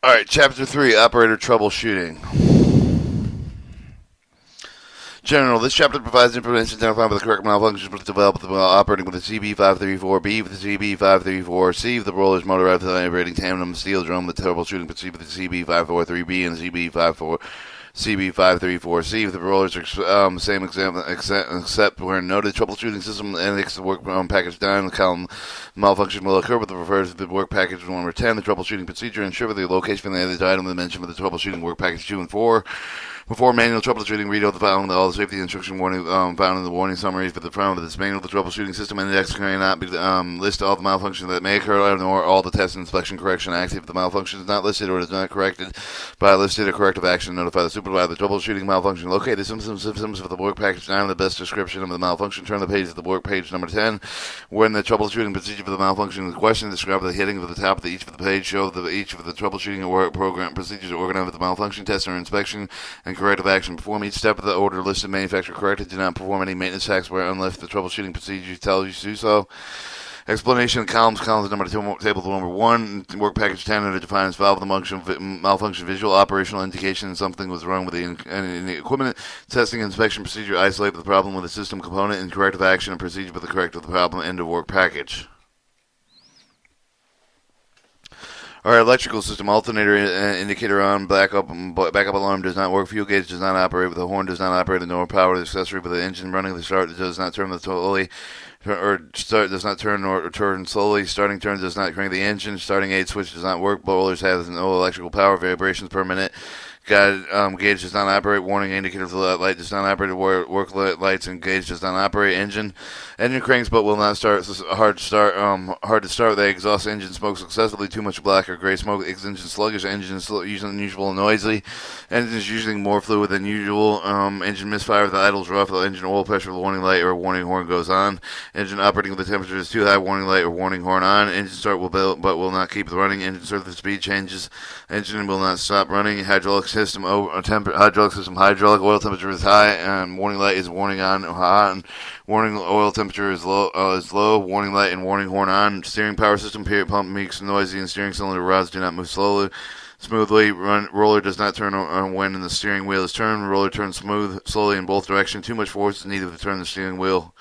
Alright, Chapter 3, Operator Troubleshooting. General, this chapter provides information identifying the correct malfunctions developed while operating with the CB534, B with the CB534, C with the roller's motor out vibrating tandem steel drum, the troubleshooting proceed with the CB543B and the CB534C with the rollers are same except where noted troubleshooting system index the work package down. The column malfunction will occur with the refers to the work package number 10. The troubleshooting procedure ensure the location of the edit item dimension with the troubleshooting work package 2 and 4. Before manual troubleshooting, read out the following all the safety instruction warning found in the warning summaries for the front of this manual. The troubleshooting system index cannot be list all the malfunctions that may occur, nor all the test inspection correction acts. If the malfunction is not listed or is not corrected by a listed or corrective action, notify the supervisor. The troubleshooting malfunction. Locate the systems for the work package 9. The best description of the malfunction. Turn the page to the work page number 10. When the troubleshooting procedure for the malfunction in question, describe the heading of the top of each of the page. Show each of the troubleshooting work program procedures organized with the malfunction test or inspection and corrective action. Perform each step of the order listed manufacturer corrected. Do not perform any maintenance tasks where unless the troubleshooting procedure tells you to do so. Explanation of columns number 2, table number 1, work package 10, and it defines valve malfunction, visual operational indication something was wrong with the equipment. Testing inspection procedure, isolate the problem with the system component, and corrective action and procedure for the correct of the problem, end of work package. Alright, electrical system, alternator indicator on, backup alarm does not work, fuel gauge does not operate, the horn does not operate, the no power accessory with the engine running, the start does not turn the slowly, or start does not turn or turn slowly, starting turn does not crank the engine, starting aid switch does not work, boilers have no electrical power, vibrations per minute, gauge does not operate. Warning indicator of the light does not operate. Work lights and gauge does not operate. Engine cranks but will not start. Hard to start. The exhaust engine smokes excessively. Too much black or gray smoke. Engine sluggish. Engine usually unusual and noisy. Engine is using more fluid than usual. Engine misfire. The idle's rough. The engine oil pressure. The warning light or warning horn goes on. Engine operating with the temperature is too high. Warning light or warning horn on. Engine start will not keep running. Engine start the speed changes. Engine will not stop running. Hydraulic system hydraulic oil temperature is high and warning light is warning on hot and warning oil temperature is low warning light and warning horn on. Steering power system pump makes noisy and steering cylinder rods do not move smoothly. Roller does not turn when the steering wheel is turned. Roller turns slowly in both directions. Too much force is needed to turn the steering wheel.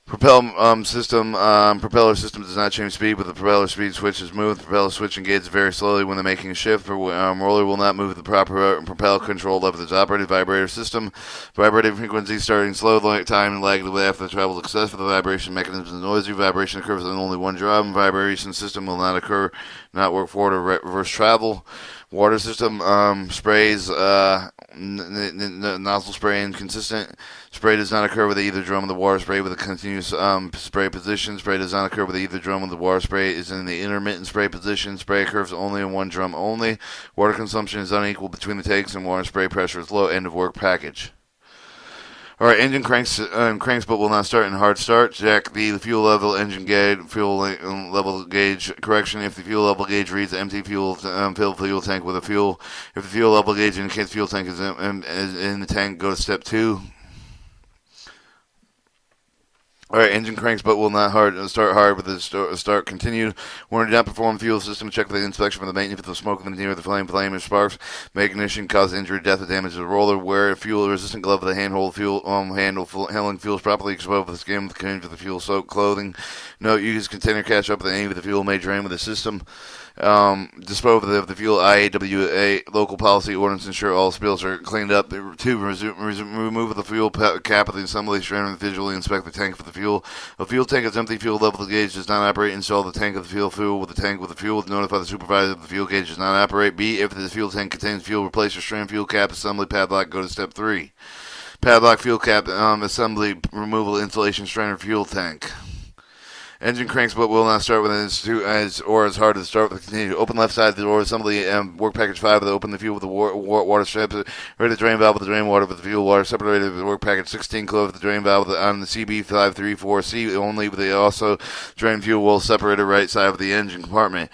Propeller system does not change speed, but the propeller speed switch is smooth. Propeller switch engages very slowly when they're making a shift. Roller will not move the proper propeller control lever is operated. Vibrator system, vibrating frequency starting slow, time and lag after the travel success for the vibration mechanism is noisy. Vibration occurs in only one job. Vibration system will not work forward or reverse travel. Water system sprays, nozzle spray inconsistent. Spray does not occur with either drum of the water spray with a continuous spray position. Spray does not occur with either drum of the water spray is in the intermittent spray position. Spray occurs only in one drum only. Water consumption is unequal between the tanks and water spray pressure is low. End of work package. Alright, engine cranks but will not start in hard start. Jack the fuel level engine gauge, fuel level gauge correction. If the fuel level gauge reads empty filled fuel tank with a fuel. If the fuel level gauge indicates fuel tank is in the tank, go to step 2. Alright, engine cranks but will not start hard with the start continued. When do not perform fuel system, check the inspection for the maintenance if the smoke near the flame or sparks. May ignition cause injury, death, or damage to the roller. Wear a fuel resistant glove with a handling fuels properly exposed with the skin with the fuel soaked clothing. Note, use container catch up with the aim of the fuel may drain with the system. Dispose of the fuel. IAWA local policy ordinance ensure all spills are cleaned up. 2. Remove the fuel cap of the assembly strainer and visually inspect the tank for the fuel. A fuel tank is empty. Fuel level gauge does not operate. Install the tank of the fuel with the tank with the fuel. Notify the supervisor if the fuel gauge does not operate. B. If the fuel tank contains fuel, replace your strain fuel cap assembly padlock. Go to step 3. Padlock fuel cap assembly removal installation strainer fuel tank. Engine cranks but will not start when it's hard to start with the continue. Open left side of the door assembly work package 5 open the fuel with the water strap. Ready the drain valve with the drain water with the fuel water separated with the work package 16 close the drain valve on the CB534C only with the also drain fuel will separated right side of the engine compartment.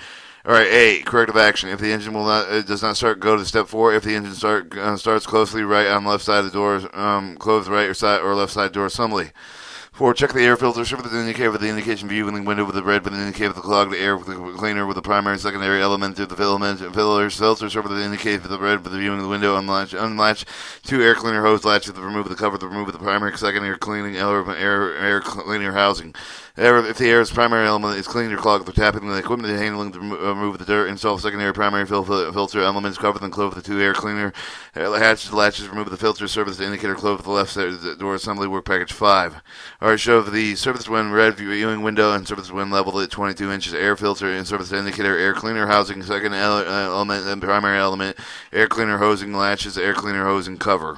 Alright, A, corrective action. If the engine does not start, go to step 4. If the engine starts closely right on left side of the door, close right or left side door assembly. 4. Check the air filter. Survey the indicator with the indication view in the window with the red with the indicator with the clogged air with the cleaner with the primary and secondary element through the filament fillers. Filter. Survey the indicator with the red with the viewing of the window. Unlatch 2 air cleaner hose latches to remove the cover to remove the primary and secondary cleaning air cleaner housing. If the air's primary element is cleaned or clogged with tapping the equipment handling to remove the dirt, install secondary primary filter elements, cover them, close the 2 air cleaner hatches, latches, remove the filter, service the indicator, close the left side door assembly, work package 5. Alright, show the service wind red viewing window and service wind level at 22 inches, air filter and service indicator, air cleaner housing, second element and primary element, air cleaner hosing latches, air cleaner hosing cover.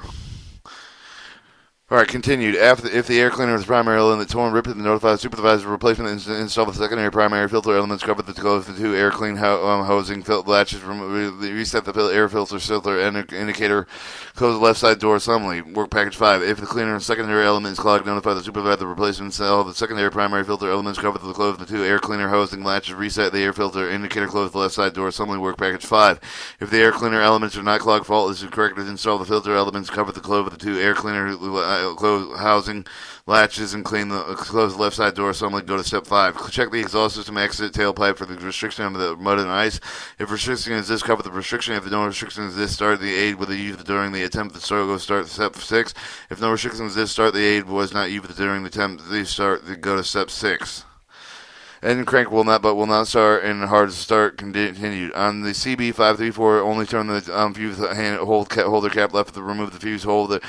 Alright, continued. If the air cleaner is primary element torn, rip it and notify the supervisor of replacement and install the secondary primary filter elements, cover the close the 2 air clean hosing latches, reset the air filter indicator, close the left side door assembly. Work package 5. If the cleaner and secondary element is clogged, notify the supervisor of the replacement, install the secondary primary filter elements, cover the close the 2 air cleaner hosing latches, reset the air filter indicator, close the left side door assembly. Work package 5. If the air cleaner elements are not clogged, fault is corrected, install the filter elements, cover the close of the 2 air cleaner close housing latches and close the left side door assembly. Go to step 5. Check the exhaust system exit tailpipe for the restriction of the mud and ice. If restriction exists, cover the restriction. If no restriction exists, start the aid with the use during the attempt to start. Go start step 6. If no restriction exists, start the aid was not used during the attempt to start. Go to step 6. Engine crank will not start and hard to start continued. On the CB534, only turn the fuse holder cap left to remove the fuse holder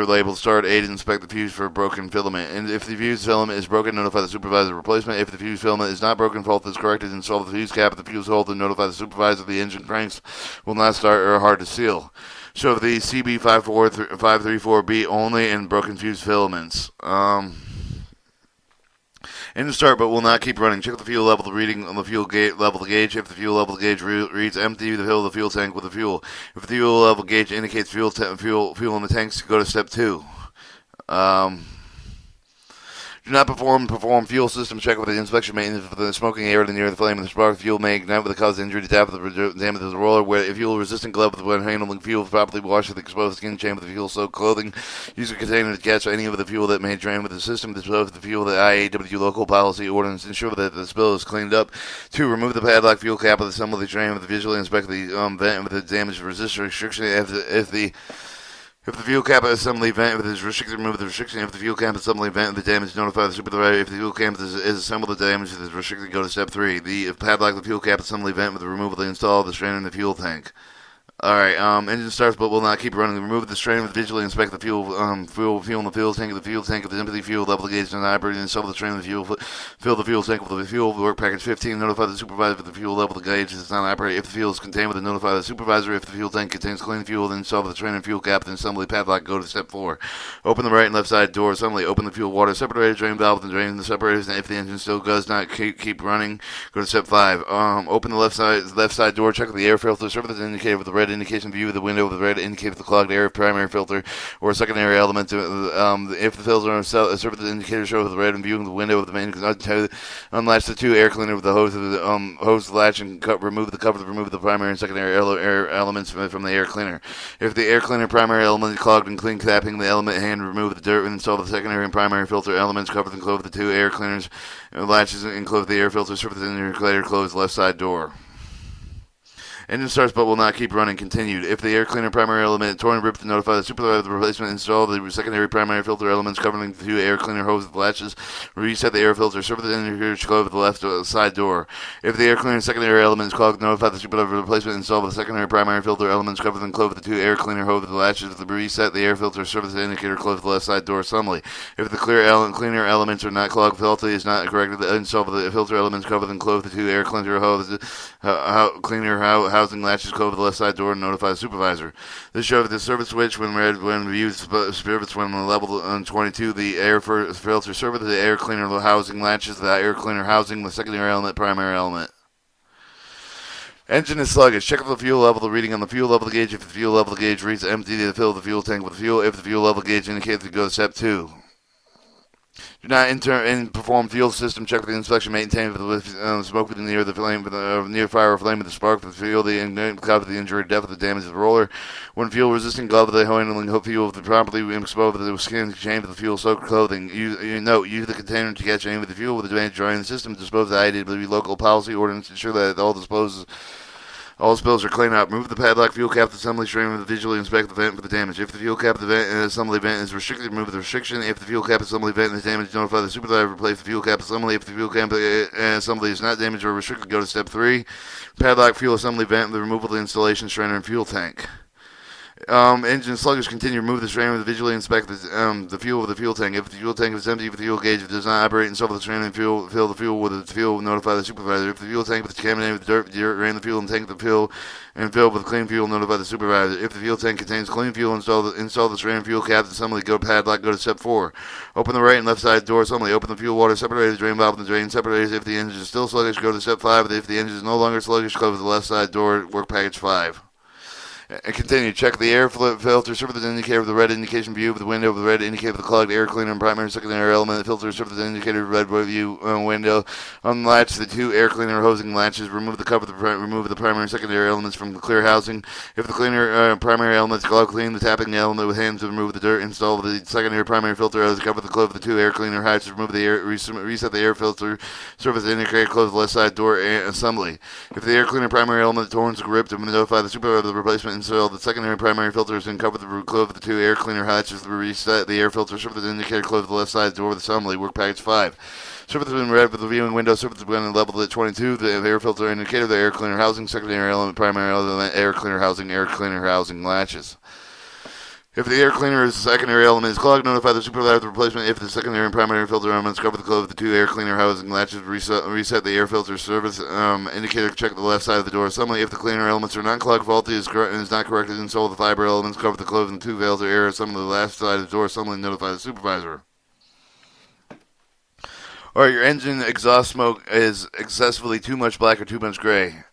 labeled start aid and inspect the fuse for broken filament. And if the fuse filament is broken, notify the supervisor of replacement. If the fuse filament is not broken, fault is corrected, install the fuse cap at the fuse holder, notify the supervisor. The engine cranks will not start or are hard to seal. So the CB534B only and broken fuse filaments. Engine start but will not keep running. Check the fuel level, the reading on the fuel level gauge. If the fuel level gauge reads empty, fill the fuel tank with the fuel. If the fuel level gauge indicates fuel in the tanks, go to step 2. Do not perform fuel system check with the inspection maintenance for the smoking air near the flame of the spark. Fuel may ignite with the cause injury to damage the roller. Where if fuel resistant glove when handling fuel, properly wash with exposed skin, chain with the fuel soaked clothing. Use a container to catch any of the fuel that may drain with the system. Dispose of the fuel the IAW local policy ordinance. Ensure that the spill is cleaned up. 2. Remove the padlock fuel cap of the assembly drain with the visually inspect the vent with the damage resistor restriction. If the fuel cap assembly vent is restricted, remove the restriction. If the fuel cap assembly vent with the damage, notify the supervisor. If the fuel cap is assembled, the damage is restricted, go to step 3. The padlock the fuel cap assembly vent with the removal of the install of the strainer in the fuel tank. Alright, engine starts but will not keep running. Remove the strainer with visually inspect the fuel in the fuel tank. If the fuel tank is empty, fuel level gauge is not operating. Install the strainer in the fuel. Fill the fuel tank with the fuel. Work package 15. Notify the supervisor if the fuel level gauge is not operating. If the fuel is contained with it, notify the supervisor. If the fuel tank contains clean fuel, then install the strainer and fuel cap and assembly padlock. Go to step 4. Open the right and left side door assembly. Open the fuel water separator, drain valve, and drain the separators. And if the engine still does not keep running, go to step 5. Open the left side door. Check the air filter. Service the indicator with the red indication view of the window with the red indicates the clogged air primary filter or secondary element. If the filter service the indicator shows the red and viewing the window of the main, unlatch the 2 air cleaner with the hose latch and remove the cover to remove the primary and secondary air elements from the air cleaner. If the air cleaner primary element is clogged and clean, tapping the element hand, remove the dirt and install the secondary and primary filter elements. Cover and close the 2 air cleaners latches and close the air filter. Service the indicator, close left side door. Engine starts but will not keep running. Continued. If the air cleaner primary element torn and ripped, to notify the supervisor of the replacement. Install the secondary primary filter elements covering the 2 air cleaner hose with latches. Reset the air filter. Service the indicator to close the left side door. If the air cleaner secondary element is clogged, notify the supervisor of the replacement. Install the secondary primary filter elements cover and close the 2 air cleaner hose with latches. Reset the air filter. Service the indicator. Close the left side door assembly. If the cleaner elements are not clogged, faulty is not corrected. Install the filter elements cover and close the 2 air cleaner hose. Housing latches close the left side door and notify the supervisor. This shows the service switch when red when viewed service when level on 22. The air filter service the air cleaner housing latches the air cleaner housing the secondary element primary element. Engine is sluggish. Check the fuel level, the reading on the fuel level gauge. If the fuel level gauge reads empty, fill the fuel tank with fuel. If the fuel level gauge indicates to go to step 2. Do not enter and perform fuel system check for the inspection maintained with smoke within near the flame, near fire or flame with the spark, the fuel, the cause of the injury, death of the damage of the roller. When fuel resistant glove of the handling fuel with the properly exposed to the skin chain of the fuel soaked clothing. Use the container to catch any of the fuel with the damage drying the system. Dispose of the IDW local policy ordinance to ensure that all spills are cleaned out. Remove the padlock fuel cap assembly string and visually inspect the vent for the damage. If the fuel cap assembly vent is restricted, remove the restriction. If the fuel cap assembly vent is damaged, notify the supervisor. Replace the fuel cap assembly. If the fuel cap assembly is not damaged or restricted, go to step 3. Padlock fuel assembly vent, the removal of the installation strainer and fuel tank. Engine sluggish, continue. Remove the strainer to visually inspect the fuel with the fuel tank. If the fuel tank is empty, if the fuel gauge does not operate, install the strainer and fill the fuel with the fuel. Notify the supervisor. If the fuel tank is contaminated with dirt, drain the fuel and tank the fuel and fill with clean fuel. Notify the supervisor. If the fuel tank contains clean fuel, install the strainer and fuel cap assembly. Go to padlock. Go to step 4. Open the right and left side door assembly. Open the fuel water separator, drain valve, and the drain separators. If the engine is still sluggish, go to step 5. If the engine is no longer sluggish, close the left side door. Work package 5. And continue. Check the air filter, surface indicator of the red indication view of the window of the red indicator of the clogged air cleaner and primary and secondary element. Filter, surface indicator of the red view window. Unlatch the 2 air cleaner hosing latches. Remove the cover. Remove the primary and secondary elements from the clear housing. If the cleaner primary elements glove clean the tapping element with hands to remove the dirt. Install the secondary primary filter as cover the close of the 2 air cleaner hatches. Remove the air. Reset the air filter. Surface indicator. Close the left side door assembly. If the air cleaner primary element torns ripped, notify the supervisor of the replacement. Install the secondary primary filters and cover the close of the 2 air cleaner hatches. Reset the air filter. Surface indicator. Close the left side door with assembly. Work package 5. Surface has been red with the viewing window. Surface has been leveled at 22. The air filter indicator. The air cleaner housing. Secondary element. Primary element. Air cleaner housing. Air cleaner housing latches. If the air cleaner is the secondary element is clogged, notify the supervisor of the replacement. If the secondary and primary filter elements cover the close of the 2 air cleaner housing latches, reset the air filter surface indicator. Check the left side of the door assembly. If the cleaner elements are not clogged, faulty is not corrected, install the fiber elements, cover the close of the 2 valves or air assembly the left side of the door assembly, and notify the supervisor. Alright, your engine exhaust smoke is excessively too much black or too much gray.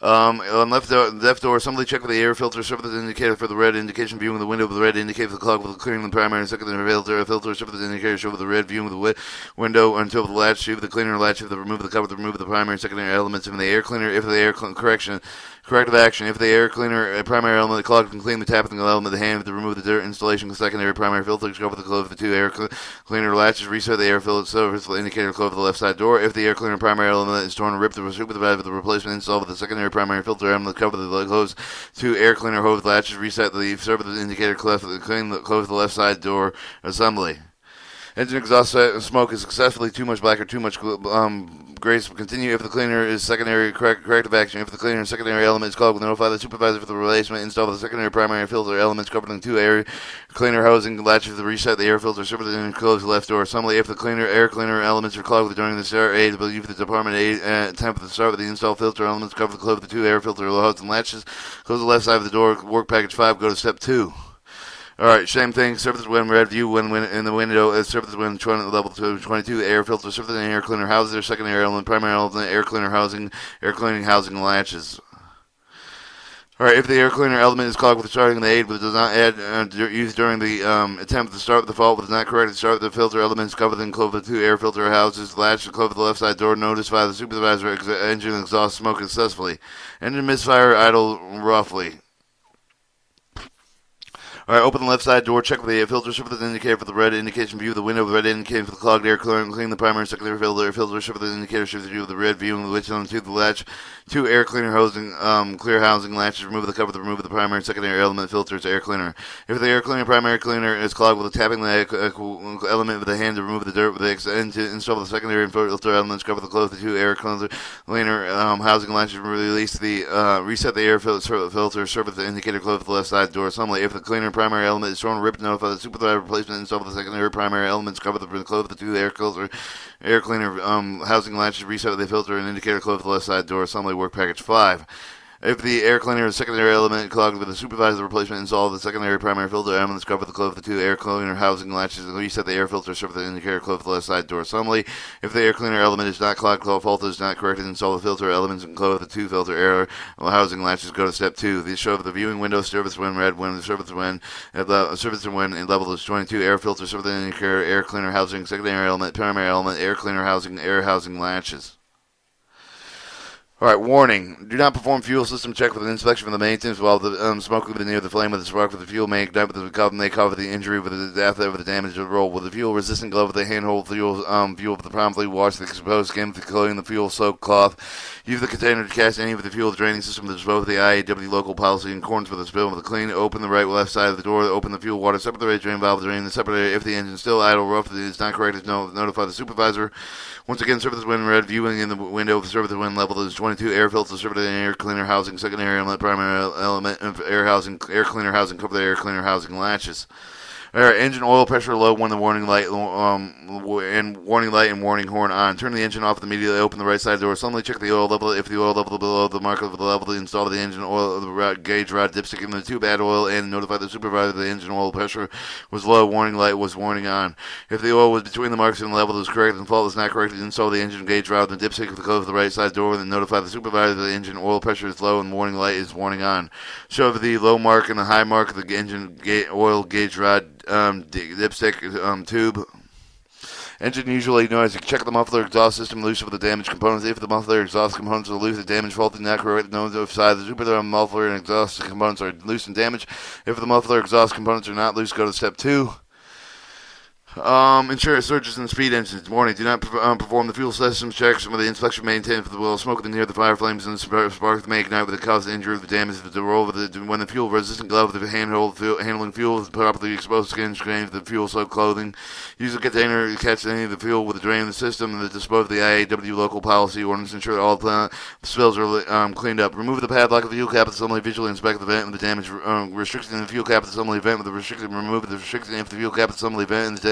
On left door assembly, check for the air filter, surface indicator for the red indication viewing the window of the red indicator for the clog with clearing the primary and secondary filter, surface indicator show for the red viewing the window until the latch, shoot the cleaner latch, if the remove the cover, the remove the primary and secondary elements, if the air cleaner, if the air corrective action, if the air cleaner primary element clogged, can clean the tapping element of the hand, to remove the dirt installation, the secondary primary filter, cover the close of the 2 air cleaner latches, reset the air filter surface indicator close of the left side door. If the air cleaner primary element is torn or ripped, the supervisor with the replacement install with the secondary primary filter element, cover the close 2 air cleaner hose latches, reset the surface indicator close of the left side door assembly. Engine exhaust smoke is excessively too much black or too much gray. Continue if the cleaner is secondary corrective action. If the cleaner and secondary element is clogged, notify the supervisor for the replacement. Install the secondary primary filter elements covered in 2 air cleaner housing latches to reset the air filter surface and close the left door assembly. If the air cleaner elements are clogged during the start aid, use the department aid attempt at the start with the install filter elements cover the close of the 2 air filter hoses and latches. Close the left side of the door. Work package 5. Go to step 2. Alright, same thing. Surface when red view when in the window. Surface when level 22. Air filter. Surface and air cleaner houses. Their secondary element. Primary element. Air cleaner housing. Air cleaning housing latches. Alright, if the air cleaner element is clogged with starting the aid, but does not add use during the attempt to start with the fault, but is not correct to start with the filter elements covered in close the 2 air filter houses, latch to close the left side door, notify the supervisor engine exhaust smoke successfully. Engine misfire idle roughly. Alright, open the left side door, check for the filter, surface indicator for the red indication view of the window, the red indicator for the clogged air, clean the primary and secondary filter, surface indicator shift view of the red viewing the which on to the latch, 2 air cleaner hosing, clear housing latches, remove the cover, remove the primary and secondary element filters, air cleaner. If the air cleaner primary cleaner is clogged with tapping the element with the hand to remove the dirt with the end to install the secondary and filter elements, cover the close the 2 air cleaner housing latches, release the reset the air filter, surface indicator close the left side door assembly. If the cleaner primary element is torn, ripped, notify the supervisor replacement, install the secondary primary elements, cover the close the 2 air cleaner housing latches, reset the filter and indicator close the left side door assembly. Work package 5. If the air cleaner is secondary element clogged with a supervisor replacement, install the secondary primary filter elements, cover the close of the two air cleaner housing latches, and reset the air filter so the indicator close the left side door assembly. If the air cleaner element is not clogged, fault is not corrected, install the filter elements and close the two filter air housing latches. Go to step 2. These show the viewing window service when red, when the service when level is 22, air filter, service indicator, air cleaner housing, secondary element, primary element, air cleaner housing, air housing latches. Alright, warning. Do not perform fuel system check with an inspection from the maintenance while the smoke will be near the flame of the spark with the fuel may ignite with the may cover the injury with the death of the damage of the roll. With the fuel resistant glove with the handhold fuel with the promptly wash the exposed skin with the clothing the fuel soaked cloth. Use the container to cast any of the fuel draining system to dispose of the IAW local policy in accordance with the spill with the clean. Open the right or left side of the door, open the fuel water, separate the right drain valve, drain the separate if the engine is still idle, rough, is not correct, notify the supervisor. Once again, service wind red, viewing in the window of the service wind level is 22, air filter, service air cleaner housing, secondary element, primary element, air housing, air cleaner housing, cover the air cleaner housing latches. Alright, engine oil pressure low when the warning light and warning horn on. Turn the engine off immediately. Open the right side door. Suddenly check the oil level. If the oil level below the mark of the level, install the engine oil gauge rod dipstick in the tube, add oil, and notify the supervisor the engine oil pressure was low. Warning light was warning on. If the oil was between the marks and the level that was correct and fault is not correct, install the engine gauge rod and the dipstick with the close of the right side door, and then notify the supervisor the engine oil pressure is low and warning light is warning on. Show the low mark and the high mark of the engine oil gauge rod dipstick tube. Engine usually noise. Check the muffler exhaust system loose with the damaged components. If the muffler exhaust components are loose, the damaged faulty, not correct, notify the supervisor muffler and exhaust components are loose and damaged. If the muffler exhaust components are not loose, go to step 2. Ensure surges in speed engines. Warning, do not perform the fuel systems checks with the inspection maintained for the will smoke near the fire flames and the spark may ignite with the cause of injury of the damage of the roll when the fuel resistant glove with the handling fuel is properly exposed skin drains the fuel soaked clothing. Use a container to catch any of the fuel with the drain of the system and dispose of the IAW local policy ordinance. Ensure that all spills are cleaned up. Remove the padlock of the fuel cap assembly. Visually inspect the vent with the damage restriction in the fuel cap assembly vent with the restriction. Remove the restriction if the fuel cap assembly vent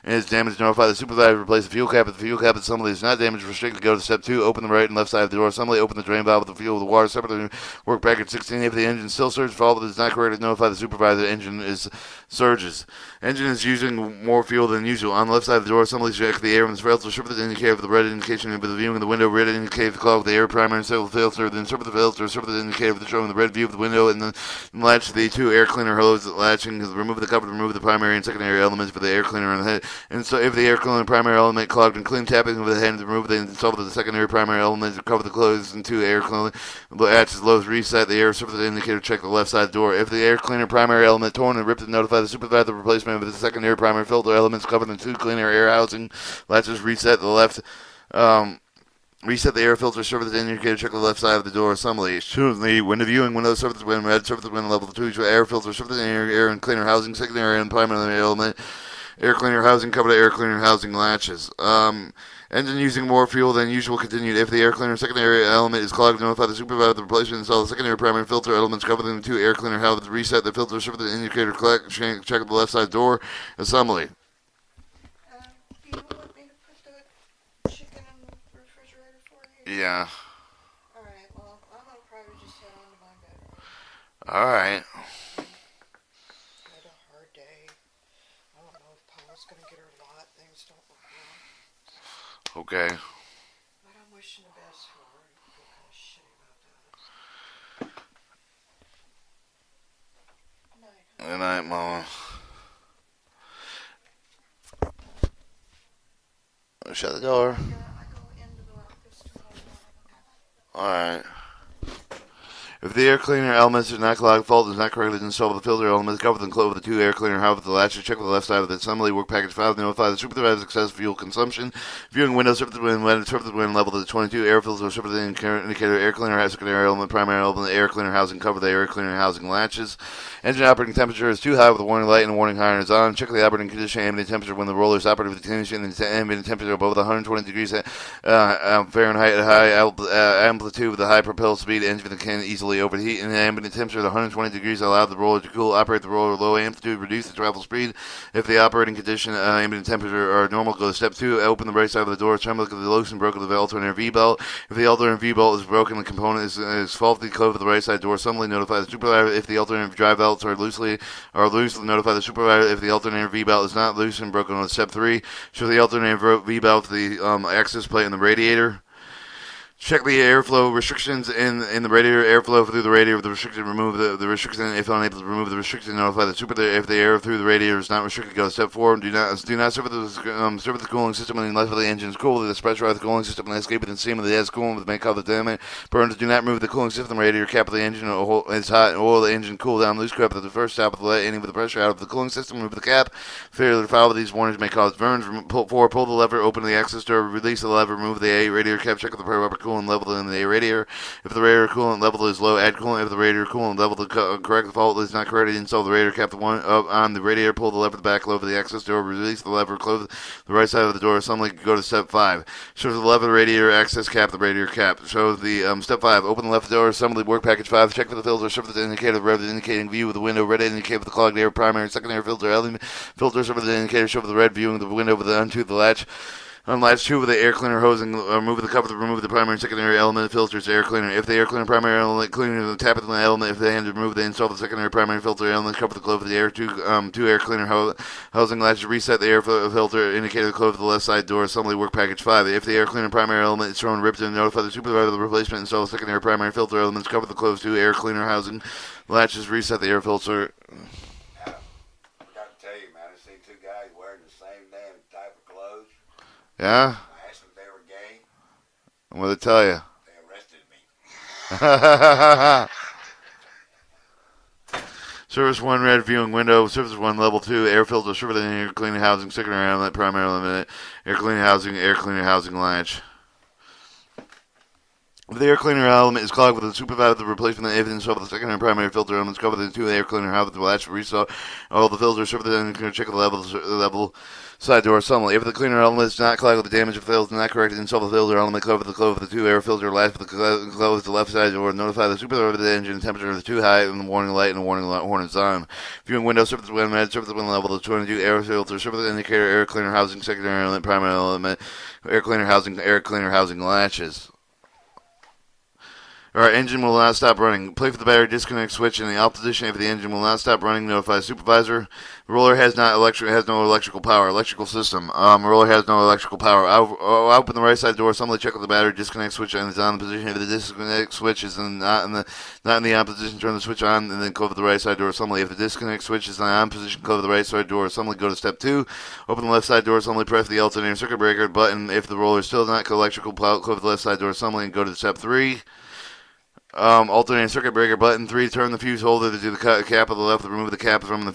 is damaged. Notify the supervisor to replace the fuel cap. If the fuel cap assembly is not damaged, restricted, go to step 2. Open the right and left side of the door assembly. Open the drain valve with the fuel with the water separately. Work package 16. If the engine still surges, fault is not correct, notify the supervisor the engine is surges. Engine is using more fuel than usual. On the left side of the door assembly, check the air and the filter. Surface the indicator for the red indication with the viewing of the window. Red indicator the clog with the air primary and civil filter. Then surface the filter. Surface the indicator for the showing the red view of the window and then latch the 2 air cleaner hose latching. Remove the cover. Remove the primary and secondary elements for the air cleaner on the head. And so if the air cleaner primary element clogged and clean, tapping with the hand to remove the install the secondary primary element to cover the clothes and 2 air cleaner latches lows reset the air surface indicator. Check the left side door. If the air cleaner primary element torn and ripped, and notify the supervisor the replacement with the secondary primary filter elements covered in 2 cleaner air housing latches. Reset the left. Reset the air filter surface indicator. Check the left side of the door assembly. Choose the window viewing window surface wind red surface wind level 2 air filter surface air and cleaner housing secondary and primary element. Air cleaner housing cover the air cleaner housing latches. Engine using more fuel than usual continued. If the air cleaner secondary element is clogged, notify the supervisor of the replacement. Install the secondary primary filter elements covered in the 2 air cleaner houses. Reset the filter surface the indicator. Check the left side door assembly. Do you want me to put the chicken in the refrigerator for you? Yeah. Alright, well, I'm going to probably just head on to my bedroom. Alright. Had a hard day. I don't know if Paula's going to get her lot. Things don't look well. Okay. But I'm wishing the best for her. I feel kind of shitty about that. Night. Good night, Mama. Shut the door. I go into the office tomorrow morning. Alright. If the air cleaner elements are not clogged, fault is not correctly installed with the filter elements, cover them close with the 2 air cleaner house with the latches, check with the left side of the assembly, work package 5, notify the supervisor of excessive fuel consumption, viewing windows, surface wind level to the 22, air filter, surface indicator, air cleaner house, secondary element, primary element, air cleaner housing, cover the air cleaner housing latches. Engine operating temperature is too high with the warning light and the warning iron is on. Check the operating condition, ambient temperature when the roller is operating with the condition and the ambient temperature above the 120 degrees Fahrenheit at high amplitude with the high propel speed. Engine can easily slowly. Overheat and ambient temperature at 120 degrees allow the roller to cool. Operate the roller at low amplitude. Reduce the travel speed. If the operating condition, ambient temperature are normal, go to step 2. Open the right side of the door. Assemble the loose and broken the alternator V-belt. If the alternator V-belt is broken, the component is faulty, close the right side door. Assembly, notify the supervisor. If the alternator drive belts are loose, notify the supervisor. If the alternator V-belt is not loose and broken, on step 3, show the alternator V-belt to the access plate in the radiator. Check the airflow restrictions in the radiator. Airflow through the radiator. The restriction, remove the restriction. If unable to remove the restriction, notify the supervisor. If the air through the radiator is not restricted, go to step 4. Do not service the cooling system unless the engine is cool. The pressurize the cooling system and escape within steam of the gas coolant with may cause the damage. Burns. Do not remove the cooling system. Radiator cap of the engine is hot and oil the engine. Cool down. Loose cap at the first stop of the let any with the pressure out of the cooling system. Remove the cap. Failure to follow these warnings may cause burns. Pull the lever. Open the access door. Release the lever. Remove the radiator cap. Check the proper coolant level in the radiator. If the radiator coolant level is low, add coolant. If the radiator coolant level to correct the fault is not corrected, install the radiator cap on the radiator. Pull the lever back over the access door. Release the lever. Close the right side of the door. Assembly. Go to step 5. Show the lever, radiator access cap, the radiator cap. Show the step 5. Open the left door. Assembly work package 5. Check for the filter. Show for the indicator. Rev the indicating view with the window. Red indicator for the clogged air. Primary and secondary filter. Element filter. Show for the indicator. Show for the red viewing the window with the untooth the latch. Unlatch 2 with the air cleaner hosing. Remove the cover to remove the primary and secondary element filters. Air cleaner. If the air cleaner primary element cleaner, tap it on the element. If they hand to remove, they install the secondary primary filter element. Cover the clove of the air. Two air cleaner housing latches. Reset the air filter indicator. Clove of the left side door. Assembly work package 5. If the air cleaner primary element is thrown, ripped, and notify the supervisor of the replacement. Install the secondary primary filter elements. Cover the clove 2 air cleaner housing latches. Reset the air filter. Yeah? I asked them if they were gay. What did they tell you? They arrested me. Service 1 red viewing window. Service 1 level 2 air filter. Service air cleaning housing. Secondary element. Primary element. Air cleaning housing latch. If the air cleaner element is clogged with a supervisor, the replacement of evidence of the secondary and primary filter elements cover the 2 air cleaner housing latch. Restart all the filters. Service the check the level side door assembly. If the cleaner element is not clogged with the damage of fails not corrected, install the filter element. Cover the clove of the 2 air filter latch with the clove of the left side door. Notify the supervisor of the engine temperature is too high and the warning light and the warning horn is on. Viewing window. Service wind med. Service wind level. The 22 air filter. Service the indicator. Air cleaner housing. Secondary element. Primary element. Air cleaner housing latches. Our engine will not stop running. Play for the battery disconnect switch in the out position if the engine will not stop running. Notify the supervisor. The roller has no electrical power. Electrical system. Roller has no electrical power. Open the right side door. Assembly check with the battery disconnect switch and it's on the position. If the disconnect switch is not in the on position, turn the switch on and then cover the right side door. Assembly. If the disconnect switch is in the on position, cover the right side door. Assembly. Go to step 2. Open the left side door. Assembly. Press the alternating circuit breaker button. If the roller is still not electrical power, cover the left side door. Assembly and go to step 3. Alternating circuit breaker button 3. Turn the fuse holder to the cap of the left. Remove the cap from the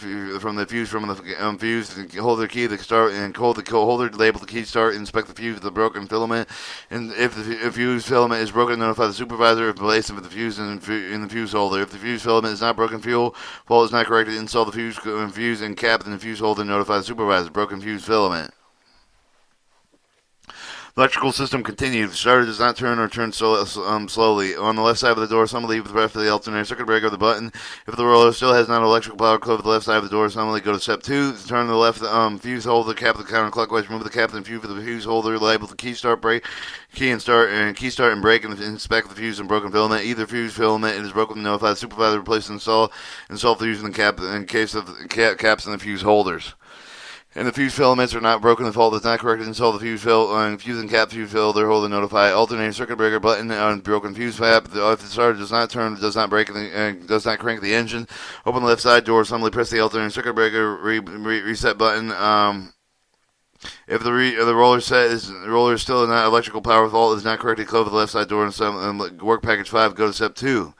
fuse holder key. The start and hold the holder. Label the key start. Inspect the fuse with the broken filament. And if the fuse filament is broken, notify the supervisor. If placed with the fuse in the fuse holder. If the fuse filament is not broken, fault is not corrected. Install the fuse and cap in the fuse holder. Notify the supervisor. Broken fuse filament. Electrical system continued. The starter does not turn or turn slowly. On the left side of the door, assembly with the rest of the alternator circuit breaker of the button. If the roller still has not electrical power, close the left side of the door. Assembly go to step 2. Turn the left fuse holder cap the counterclockwise. Remove the cap and fuse for the fuse holder. Label the key start break. Key start and break and inspect the fuse and broken filament. Either fuse filament is broken, notify the supervisor. Replace and install the fuse in the cap in case of the caps in the fuse holders. And the fuse filaments are not broken, the fault is not corrected, install the fuse and cap fuse filter holder, notify alternating circuit breaker button on broken fuse cap. If the starter does not turn, does not break, does not crank the engine, open the left side door, assembly press the alternating circuit breaker reset button. If the roller is still not electrical power fault is not corrected, close the left side door and work package 5. Go to step 2.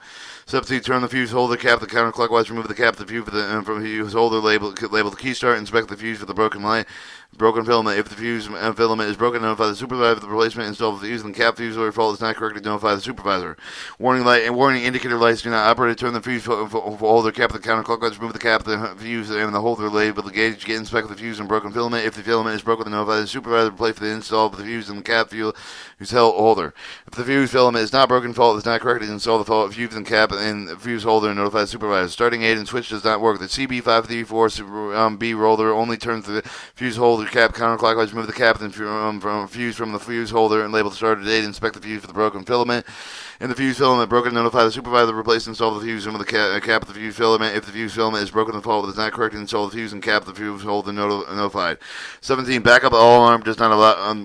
Step 2, turn the fuse holder cap the counterclockwise. Remove the cap the fuse from the fuse holder. Label the key start. Inspect the fuse for the broken filament. If the fuse filament is broken, notify the supervisor of the replacement. Install the fuse and cap fuse or fault is not corrected. Notify the supervisor. Warning light and warning indicator lights do not operate. Turn the fuse holder cap the counterclockwise. Remove the cap the fuse and the holder. Label the gauge. Inspect the fuse and broken filament. If the filament is broken, notify the supervisor. Replace the install of the fuse and the cap fuse holder. If the fuse filament is not broken, fault is not corrected. Install the fuse and cap fuse holder and notify the supervisor. Starting aid and switch does not work. The CB534 B roller only turns the fuse holder cap counterclockwise. Remove the cap from fuse from the fuse holder and label the starter date. Inspect the fuse for the broken filament. In the fuse filament broken, notify the supervisor. Replace and install the fuse from the cap of the fuse filament. If the fuse filament is broken, the fault is not correct. Install the fuse and cap the fuse holder notified. 17. Backup all alarm does not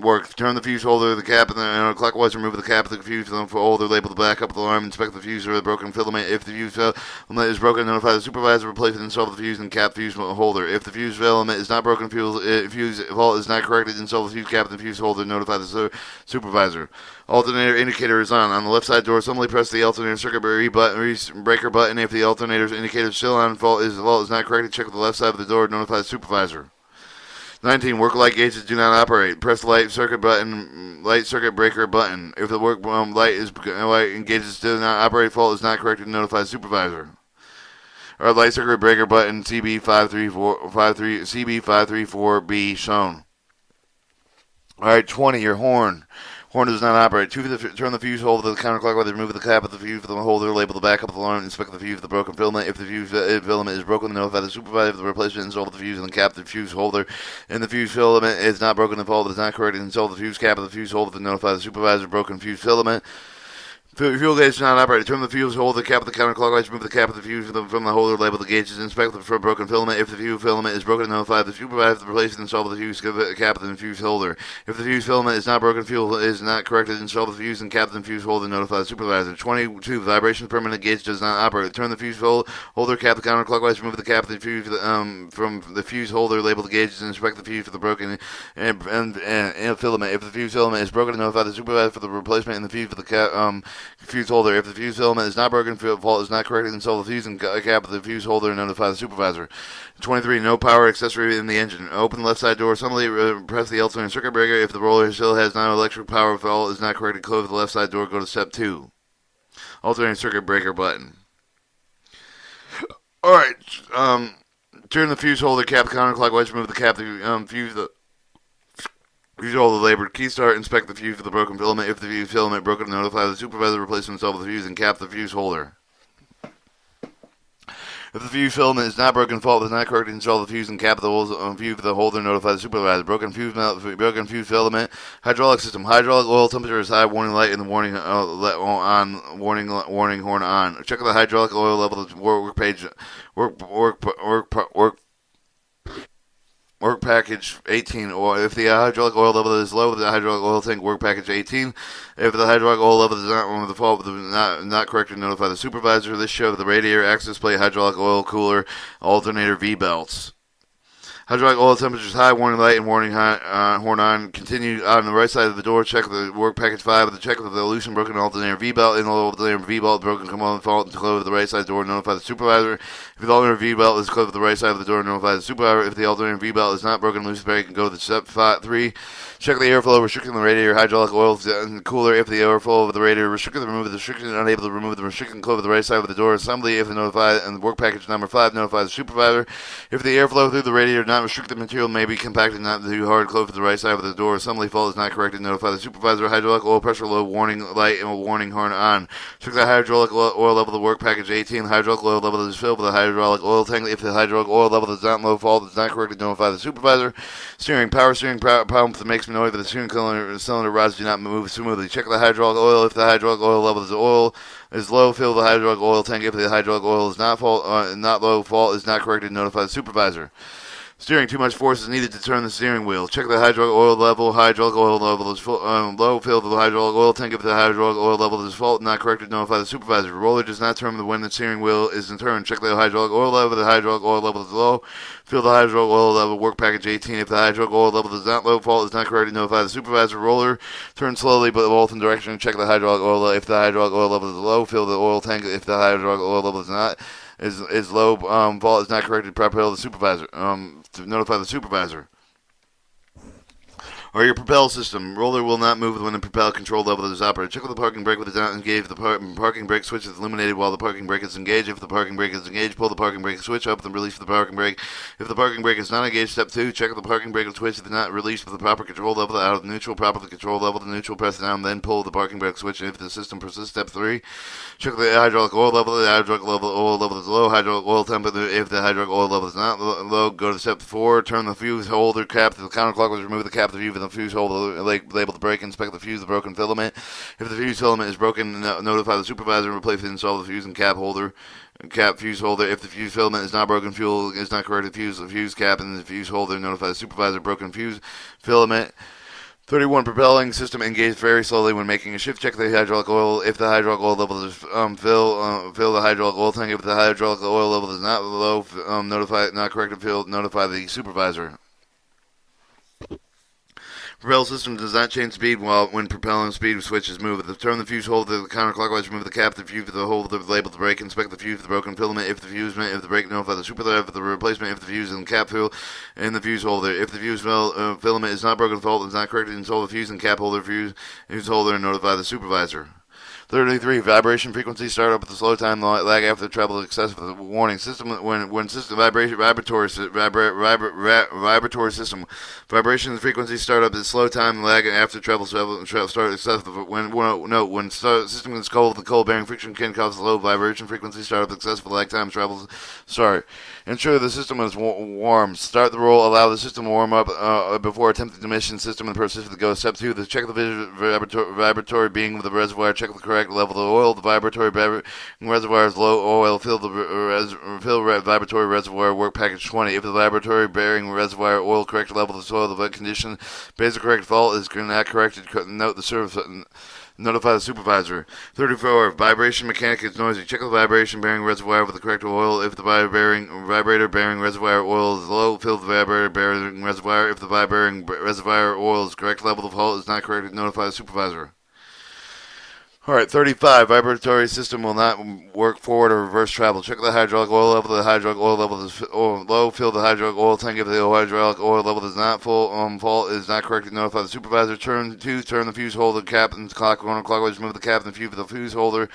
work. Turn the fuse holder, the cap, and clockwise. Remove the cap of the fuse holder. Label the backup alarm. Inspect the fuse or the broken filament. If the fuse filament is broken, notify the supervisor. Replace and install the fuse and cap fuse holder. If the fuse filament is not broken, fuse fault is not corrected. Install the fuse cap and the fuse holder. Notify the supervisor. Alternator indicator is on. On the left side door, simply press the alternator circuit breaker button. If the alternator's indicator is still on, fault is not corrected, check with the left side of the door. Notify the supervisor. 19. Work light gauges do not operate. Press the light circuit breaker button. If the work light and gauges do not operate, fault is not corrected. Notify the supervisor. Our light circuit breaker button CB534B shown. All right, 20. Your horn. Horn does not operate. Turn the fuse holder to the counterclockwise. Remove the cap of the fuse for the holder. Label the backup of the alarm. Inspect the fuse for the broken filament. If the fuse filament is broken, notify the supervisor of the replacement. Install the fuse and the cap of the fuse holder. And the fuse filament is not broken. The fault is not correct. Install the fuse cap of the fuse holder to notify the supervisor. Broken fuse filament. Fuel gauge is not operated. Turn the fuse holder, the cap of the counterclockwise. Remove the cap of the fuse from the holder. Label the gauges. Inspect for broken filament. If the fuse filament is broken, notify the supervisor to replace and install the fuse cap of the fuse holder. If the fuse filament is not broken, fuel is not corrected, install the fuse and cap of the fuse holder. Notify the supervisor. 22. Vibration permanent gauge does not operate. Turn the fuse holder, cap the counterclockwise. Remove the cap of the fuse from the fuse holder. Label the gauges and inspect the fuse for the broken and filament. If the fuse filament is broken, notify the supervisor for the replacement and the fuse for the cap. Fuse holder. If the fuse filament is not broken, fault is not corrected, install the fuse and cap of the fuse holder and notify the supervisor. 23. No power accessory in the engine. Open the left side door. Suddenly press the alternating circuit breaker. If the roller still has no electric power, fault is not corrected, close the left side door. Go to step 2. Alternating circuit breaker button. Alright. Turn the fuse holder cap counterclockwise. Remove the cap to fuse the fuse holder labeled key start. Inspect the fuse for the broken filament. If the fuse filament broken, notify the supervisor. Replace and install the fuse and cap the fuse holder. If the fuse filament is not broken, fault is not correct, install the fuse and cap the fuse for the holder. Notify the supervisor. Broken fuse filament. Hydraulic system. Hydraulic oil temperature is high. Warning light in the warning on. Warning horn on. Check the hydraulic oil level. Work package 18, or if the hydraulic oil level is low, the hydraulic oil tank work package 18. If the hydraulic oil level is not one of the fault, not corrected, notify the supervisor. This show the radiator, access plate, hydraulic oil cooler, alternator V belts. Hydraulic oil temperature is high. Warning light and warning horn on. Continue on the right side of the door. Check the work package 5. The check with the loose and broken alternator V belt. In the alternator V belt broken, come on, fault, and close the right side door. Notify the supervisor. If the alternator V belt is closed to the right side of the door, notify the supervisor. If the alternator V belt is not broken, loose break, and go to step 3. Check the airflow, restricting the radiator, hydraulic oil and cooler. If the airflow of the radiator restricted, remove the restriction. Unable to remove the restriction, close to the right side of the door. Assembly. If the notify and work package number 5, notify the supervisor. If the airflow through the radiator not restricted, material may be compacted, not too hard. Close to the right side of the door. Assembly fault is not corrected. Notify the supervisor. Hydraulic oil pressure low. Warning light and warning horn on. Check the hydraulic oil level. The work package 18. Hydraulic oil level is filled with the hydraulic oil tank. If the hydraulic oil level is not low, fault is not corrected. Notify the supervisor. Steering. Power steering pump that makes noise with the steering cylinder rods do not move smoothly. Check the hydraulic oil. If the hydraulic oil level is low, fill the hydraulic oil tank. If the hydraulic oil is not low, fault is not corrected. Notify the supervisor. Steering. Too much force is needed to turn the steering wheel. Check the hydraulic oil level. Hydraulic oil level is low. Fill the hydraulic oil tank. If the hydraulic oil level is fault, not corrected, notify the supervisor. Roller does not turn when the steering wheel is in turn. Check the hydraulic oil level. The hydraulic oil level is low. Fill the hydraulic oil level. Work package 18. If the hydraulic oil level is not low, fault is not corrected, notify the supervisor. Roller turn slowly but both in direction. Check the hydraulic oil level. If the hydraulic oil level is low, fill the oil tank. If the hydraulic oil level is not is low, fault is not corrected, proper the supervisor. To notify the supervisor. Or your propel system. Roller will not move when the propel control level is operated. Check with the parking brake with the not engaged. The parking brake switch is illuminated while the parking brake is engaged. If the parking brake is engaged, pull the parking brake switch up and release the parking brake. If the parking brake is not engaged, step 2, check with the parking brake switch is not released with the proper control level out of the neutral. Properly control level to neutral, press down, then pull the parking brake switch. If the system persists, step 3, check the hydraulic oil level. The hydraulic oil level is low. Hydraulic oil temperature. If the hydraulic oil level is not low, go to step 4. Turn the fuse holder cap to the counterclockwise. Remove the cap to the fuse holder. Label the brake. Inspect the fuse. The broken filament. If the fuse filament is broken, notify the supervisor and replace and install the fuse and cap holder. Cap fuse holder. If the fuse filament is not broken, fuel is not corrected. Fuse the fuse cap and the fuse holder. Notify the supervisor. Broken fuse filament. 31. Propelling system engaged very slowly when making a shift. Check the hydraulic oil. If the hydraulic oil level is fill the hydraulic oil tank. If the hydraulic oil level is not low, not corrected. Notify the supervisor. Propel system does not change speed when propelling speed switch is moved. Turn the fuse holder to the counterclockwise. Remove the cap. The fuse the holder. Label the brake. Inspect the fuse. The broken filament. If the brake, notify the supervisor. If the replacement. If the fuse and cap fill in the fuse holder. If the fuse filament is not broken, fault is not corrected, install the fuse and cap holder. Fuse holder and notify the supervisor. 33. Vibration frequency start up with the slow time lag after travel is excessive. Warning system when system vibratory system vibration frequency start up is slow time lag after travel start excessive. When system is cold, the cold bearing friction can cause low vibration frequency start up excessive lag time travels start. Ensure the system is warm. Start the roll. Allow the system to warm up before attempting to mission system and persist to go. Step 2. Check the vibratory being of the reservoir. Check the correct level of oil. The vibratory reservoir is low oil. Fill the vibratory reservoir. Work package 20. If the vibratory bearing reservoir oil correct level of soil, the condition basic correct fault is not corrected. Note the service. Notify the supervisor. 34. Vibration mechanic is noisy. Check the vibration bearing reservoir with the correct oil. If the vibrator bearing reservoir oil is low, fill the vibrator bearing reservoir. If the vibrating reservoir oil is correct level of fault is not corrected, notify the supervisor. Alright, 35. Vibratory system will not work forward or reverse travel. Check the hydraulic oil level. The hydraulic oil level is low. Fill the hydraulic oil tank. If the hydraulic oil level is not full, fault is not corrected, notify the supervisor. Turn the fuse holder cap and clockwise. Remove the cap and the fuse holder.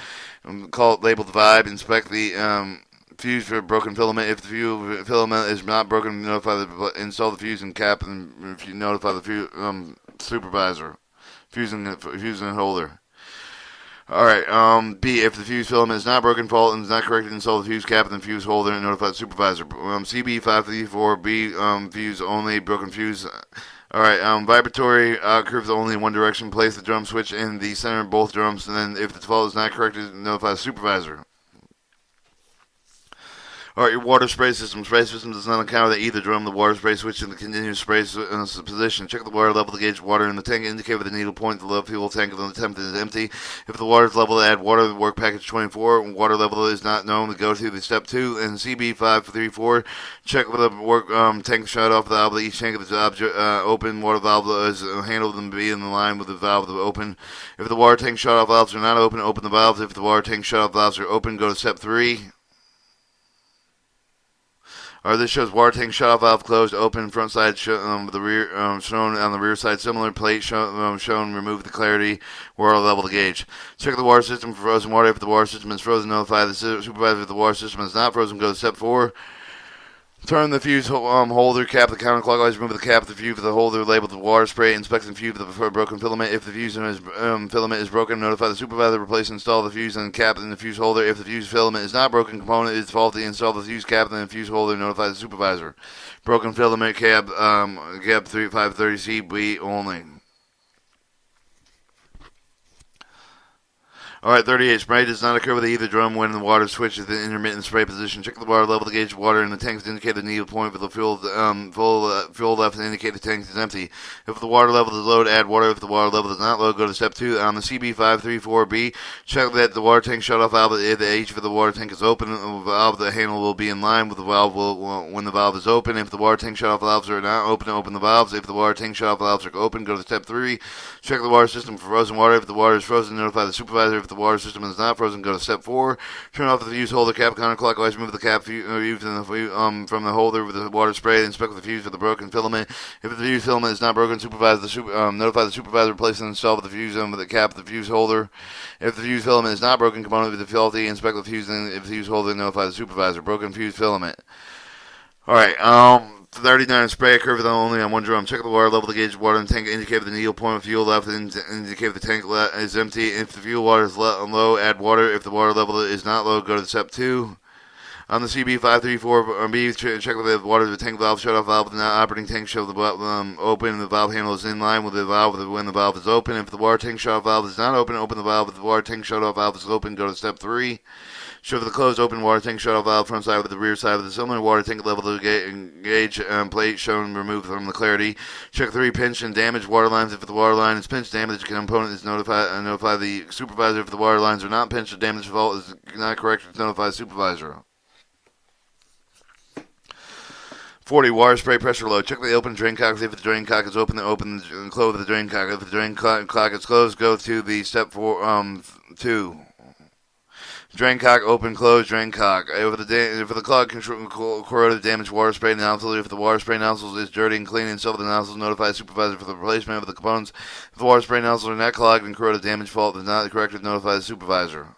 Label the vibe. Inspect the fuse for broken filament. If the fuse filament is not broken, install the fuse and cap and notify the supervisor. Fusing holder. Alright, B, if the fuse filament is not broken, fault, and is not corrected, install the fuse cap and the fuse holder and notify the supervisor. CB534, B, fuse only, broken fuse. Alright, vibratory curves only in one direction. Place the drum switch in the center of both drums, and then if the fault is not corrected, notify the supervisor. Alright, your water spray system. Spray system does not encounter either drum. The water spray switch in the continuous spray position. Check the water level to gauge water in the tank. Indicate with the needle point the fuel tank of the tank is empty. If the water is level, add water. Work package 24. Water level is not known to go to the step 2. And CB534. Check with the work tank shut off valve. Each tank of the open water valve is handled and be in line with the valve open. If the water tank shut off valves are not open, open the valves. If the water tank shut off valves are open, go to step 3. This shows water tank shut off valve closed, open, front side the rear shown on the rear side. Similar plate shown. Remove the clarity water level to gauge. Check the water system for frozen water. If the water system is frozen, notify the supervisor. If the water system is not frozen, go to step 4. Turn the fuse holder cap the counterclockwise. Remove the cap of the fuse of the holder. Label the water spray. Inspect the fuse of the broken filament. If the fuse filament is broken, notify the supervisor. Replace and install the fuse and cap in the fuse holder. If the fuse filament is not broken, component is faulty. Install the fuse cap in the fuse holder. Notify the supervisor. Broken filament cab 530CB only. Alright, 38. Spray does not occur with either drum when the water switches the intermittent spray position. Check the water level to gauge water in the tanks to indicate the needle point for the fuel left to indicate the tank is empty. If the water level is low, add water. If the water level is not low, go to step 2. On the CB534B, check that the water tank shutoff valve at the H for the water tank is open. The valve, the handle will be in line with the valve when the valve is open. If the water tank shutoff valves are not open, open the valves. If the water tank shutoff valves are open, go to step 3. Check the water system for frozen water. If the water is frozen, notify the supervisor. If the water system is not frozen, go to step 4. Turn off the fuse holder cap counterclockwise. Move the cap from the holder with the water spray. Inspect the fuse for the broken filament. If the fuse filament is not broken, notify the supervisor. Replace and install the fuse with the cap of the fuse holder. If the fuse filament is not broken, component with the faulty, inspect the fuse and if the fuse holder, notify the supervisor. Broken fuse filament. Alright, 39 spray curve only on one drum. Check the water level, the gauge of water in the tank, indicate the needle point of fuel left, and indicate the tank is empty. If the fuel water is low, add water. If the water level is not low, go to step 2. On the CB534B, check the water of the tank valve, shut off valve, the not operating tank, show the valve open, the valve handle is in line with the valve when the valve is open. If the water tank shut off valve is not open, open the valve. If the water tank shut off valve is open, go to step 3. Show the closed open water tank shut off valve front side with the rear side of the cylinder. Water tank level the gauge plate shown removed from the clarity. Check 3 pinch and damaged water lines. If the water line is pinched, damaged component is notify the supervisor. If the water lines are not pinched, the damaged fault is not correct, notify the supervisor. 40. Water spray pressure low. Check the open drain cock. If the drain cock is open and close the drain cock. If the drain cock is closed, go to the step 2. Drain cock, open, close, drain cock. If the clog corroded, damaged water spray nozzle. If the water spray nozzle is dirty and clean, install the nozzle. Notify the supervisor for the replacement of the components. If the water spray nozzles are not clogged and corroded, damaged fault is not corrected, notify the supervisor.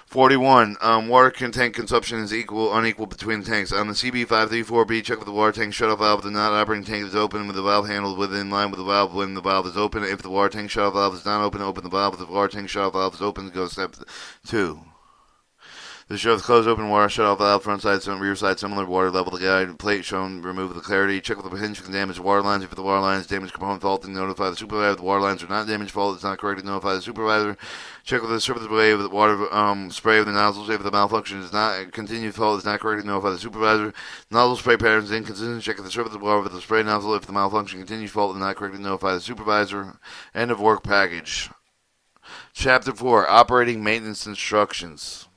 41. Water tank consumption is unequal between tanks. On the CB534B, check with the water tank shutoff valve. The not operating tank is open with the valve handle within line with the valve when the valve is open. If the water tank shutoff valve is not open, open the valve. If the water tank shutoff valve is open, go to step 2. The show the closed open water shut off valve, front side, rear side, similar water level. The guide plate shown, remove the clarity. Check with the hinge for damaged water lines. If the water line is damaged, component faulting, notify the supervisor. If the water lines are not damaged, fault is not corrected, notify the supervisor. Check with the surface way of the water spray of the nozzles. If the malfunction is not continued, fault is not corrected, notify the supervisor. Nozzle spray patterns inconsistent. Check the surface of the water with the spray nozzle. If the malfunction continues, fault is not corrected, notify the supervisor. End of work package. Chapter 4: Operating Maintenance Instructions.